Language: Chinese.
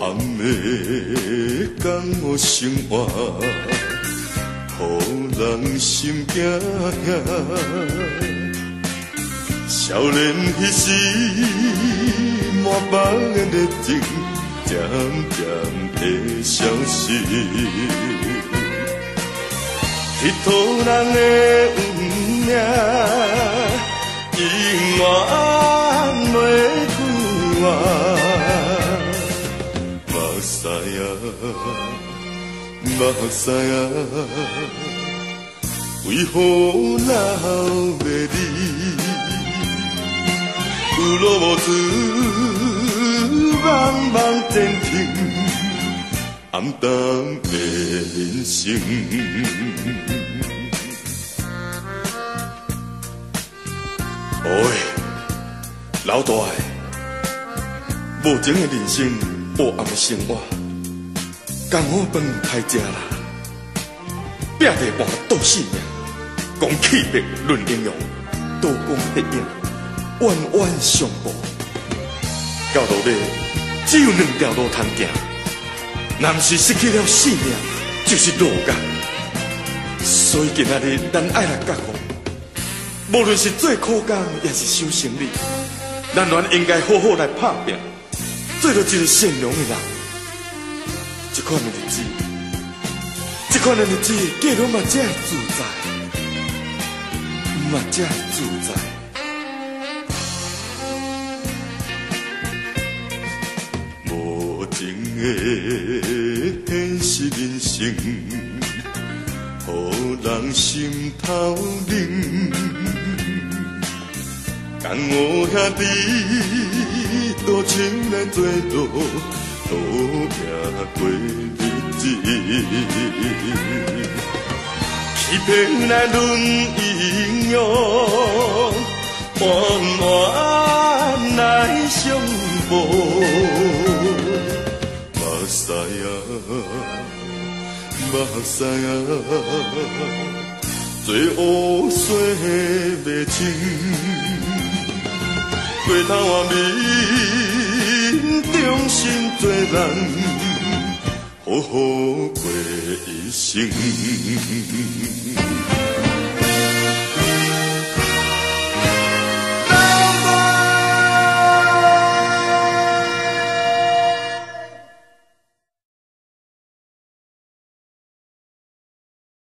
暗的江湖生活，予人心惊吓。少年彼时，满腹的热情，渐渐会消失。乞讨人的运命，永远袂归我。目屎啊，目屎啊，为何留袂你？有路无子，茫茫前程，暗淡的人生。老大的，无情的人生，黑暗的生活，江湖饭歹食啦，拼地盘斗性命，讲气魄论英勇，刀光血影，冤冤相报。到落尾，只有两条路通行，若不是失去了性命，就是落崖。所以今仔日，咱爱来觉悟，无论是做苦工，也是修行李。咱原应该好好来打拼，做到一个善良的人。这款的日子，这款的日子，过了嘛才会自在，嘛才会自在。无情的现实人生，予人心头冷。江湖兄弟，多情来做路，赌命过日子。欺骗来论英勇，冤冤来相报。目屎啊，目屎啊，最黑洗袂清。过头啊面，重新做人，好好过一生。